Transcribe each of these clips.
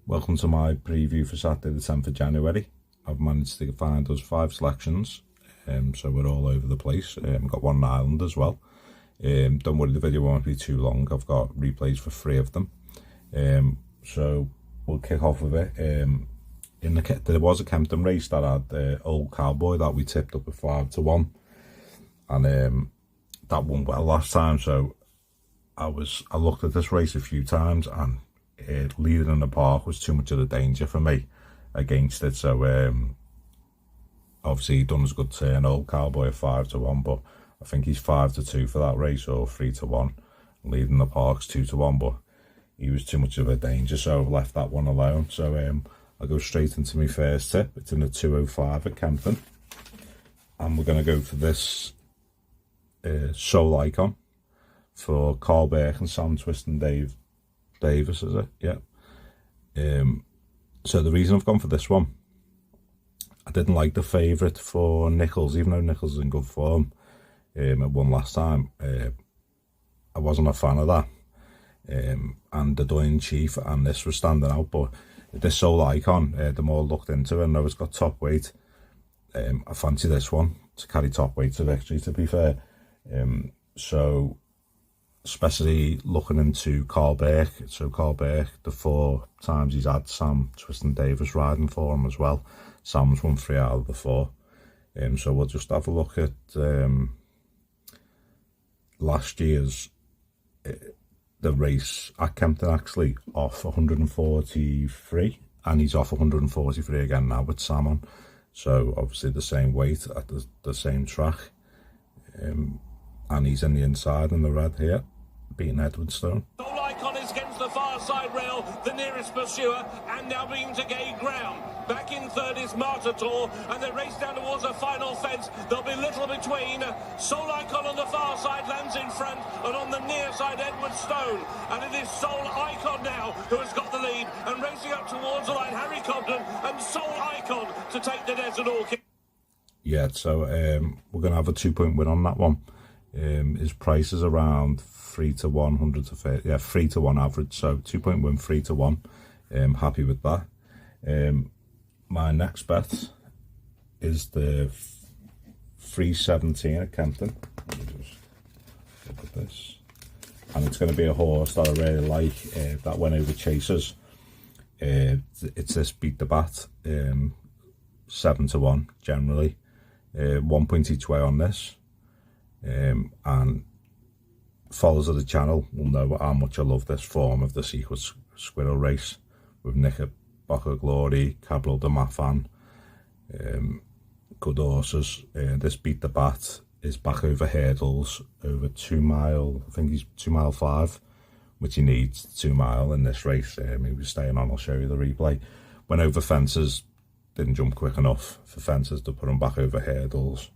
Welcome to my preview for Saturday the 10th of January. I've managed to find us 5 selections, so we're all over the place. Got one in Ireland as well. Don't worry, the video won't be too long. I've got replays for 3 of them. So we'll kick off with it. There was a Kempton race that had Old Cowboy that we tipped up at 5-1, and that won well last time. So I looked at this race a few times, and leading in the park was too much of a danger for me against it. So obviously he done us a good turn, Old Cowboy at 5-1, but I think he's 5-2 for that race, or 3-1. Leading the park's 2-1, but he was too much of a danger, so I've left that one alone. So I'll go straight into my first tip. It's in the 205 at Kempton, and we're going to go for this Soul Icon for Carl Burke and Sam Twist and Davis, is it? Yeah. So the reason I've gone for this one, I didn't like the favourite for Nichols, even though Nichols is in good form. It won last time. I wasn't a fan of that. And the Doyen Chief and this was standing out, but this Soul Icon, the more I looked into it, I know it's got top weight. I fancy this one to carry top weight to victory, to be fair. So especially looking into Carl Burke. So Carl Burke, the 4 times he's had Sam Twist and Davis riding for him as well. Sam's won 3 out of the 4. So we'll just have a look at last year's the race at Kempton, actually off 143, and he's off 143 again now with Sam on. So obviously the same weight at the same track, and he's in the inside in the red here, beating Edwardstone. Soul Icon is against the far side rail, the nearest pursuer, and now beginning to gain ground. Back in third is Martator, and they race down towards the final fence. There'll be little between. Soul Icon on the far side lands in front, and on the near side Edwardstone. And it is Soul Icon now who has got the lead, and racing up towards the line, Harry Cobden and Soul Icon to take the Desert Orchid. Yeah, so we're going to have a 2-point win on that one. His price is around 3-1, 100 to 30, yeah, 3-1 average, so 2-point win, 3-1. Happy with that. My next bet is the 317 at Kempton. Let me just look at this, and it's going to be a horse that I really like, that went over Chasers. It's this Beat the Bat, 7-1 generally, 1 point each way on this. And followers of the channel will know how much I love this form of the Secret Squirrel race with Knickerbocker Glory, Cabral de Mafan, good horses. This Beat the Bat is back over hurdles over 2 mile, I think he's 2 mile 5, which he needs 2 mile in this race. He was staying on, I'll show you the replay. Went over fences, didn't jump quick enough for fences to put him back over hurdles.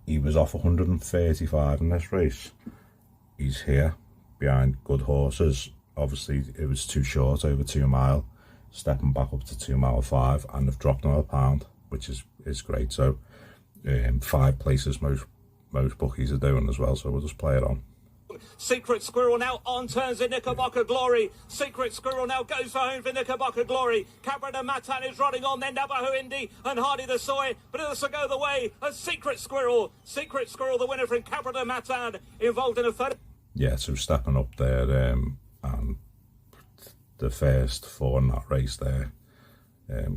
He was off 135 in this race. He's here behind good horses. Obviously it was too short, over 2 mile, stepping back up to 2 mile 5, and they've dropped him a £1, which is great. So 5 places most bookies are doing as well, so we'll just play it on. Secret Squirrel now on turns in Knickerbocker Glory. Secret Squirrel now goes for home for Knickerbocker Glory. Cabra de Matan is running on, then Navajo Indy and Hardy the Soy, but it'll go the way of Secret Squirrel. Secret Squirrel, the winner from Cabra de Matan, involved in a third. Yeah, so stepping up there, and the first 4 in that race there,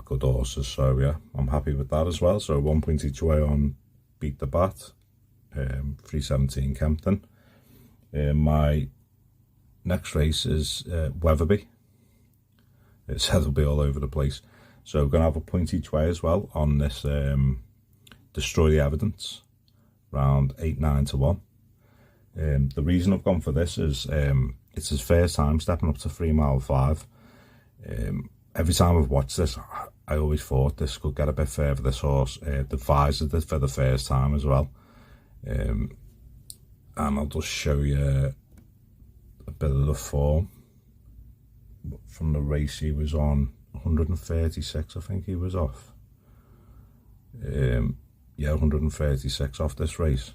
good horses. So yeah, I'm happy with that as well. So 1 point each way on Beat the Bat, 317 Kempton. My next race is Weatherby. It said it'll be all over the place. So we're going to have a point each way as well on this Destroy the Evidence, round 8-9-1. The reason I've gone for this is it's his first time stepping up to 3 mile 5. Every time I've watched this, I always thought this could get a bit further, this horse. The visor for the first time as well. And I'll just show you a bit of the form from the race he was on. 136, I think he was off. Yeah, 136 off this race.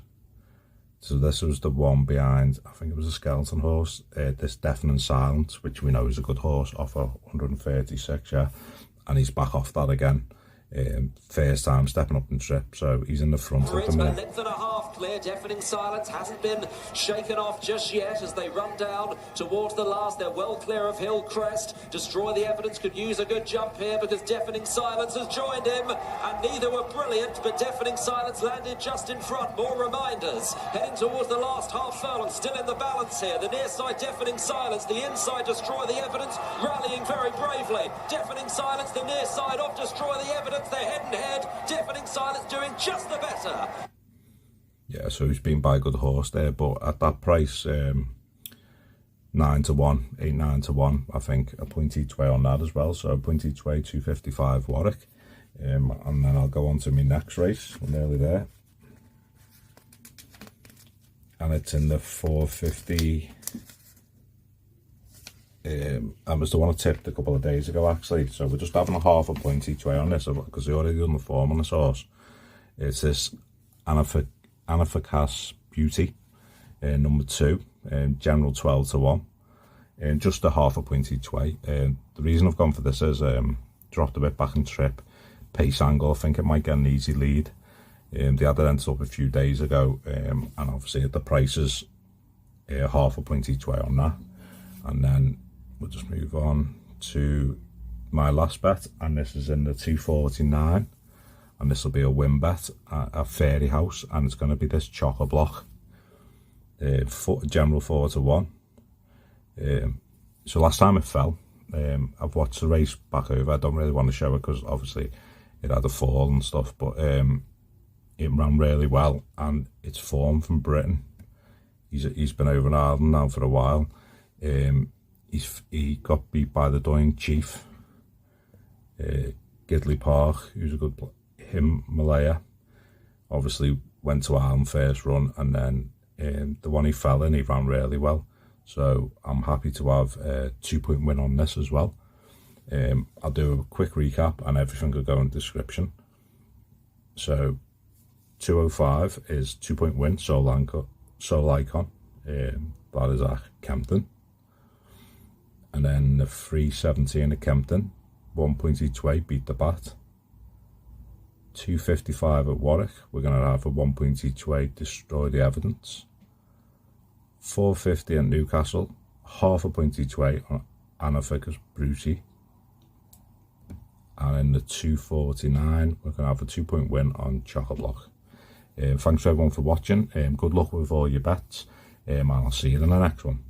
So this was the one behind, I think it was a skeleton horse, this Deafening Silence, which we know is a good horse, off of 136, yeah. And he's back off that again. First time stepping up in trip, so he's in the front at the minute. A length and a half clear. Deafening Silence hasn't been shaken off just yet as they run down towards the last. They're well clear of Hillcrest. Destroy the Evidence could use a good jump here because Deafening Silence has joined him, and neither were brilliant, but Deafening Silence landed just in front. More reminders heading towards the last half furlong, still in the balance here. The near side Deafening Silence, the inside Destroy the Evidence, rallying very bravely. Deafening Silence, the near side of Destroy the Evidence. They're head and head. Deafening Silence doing just the better. Yeah, so he's been by a good horse there, but at that price, 9 to 1, 8, 9 to 1, I think a point each way on that as well. So a point each way, 255 Warwick. And then I'll go on to my next race. We're nearly there. And it's in the 450. I was the one I tipped a couple of days ago, actually. So we're just having a half a point each way on this because they already done the form on this horse. It's this Anificas Beauty, number 2, general 12 to 1, and just a half a point each way. The reason I've gone for this is dropped a bit back in trip, pace angle. I think it might get an easy lead. They had it ended up a few days ago, and obviously at the prices, half a point each way on that. And then we'll just move on to my last bet, and this is in the 249, and this will be a win bet at Fairyhouse, and it's going to be this Choccabloc, general 4 to 1. So last time it fell. I've watched the race back over. I don't really want to show it because obviously it had a fall and stuff, but it ran really well, and it's form from Britain. He's been over in Ireland now for a while. He got beat by the Doing Chief, Gidley Park, who's a good Himalaya. Obviously went to Ireland first run, and then the one he fell in, he ran really well. So I'm happy to have a 2-point win on this as well. I'll do a quick recap and everything will go in the description. So 205 is 2-point win, Soul Icon. That is at Kempton. And then the 317 at Kempton, 1 point each way, beat the bat. 255 at Warwick, we're going to have a 1 point each way, Destroy the Evidence. 450 at Newcastle, half a point each way on Anificas Beauty. And in the 249, we're going to have a 2-point win on Choccabloc. Thanks everyone for watching. Good luck with all your bets. And I'll see you in the next one.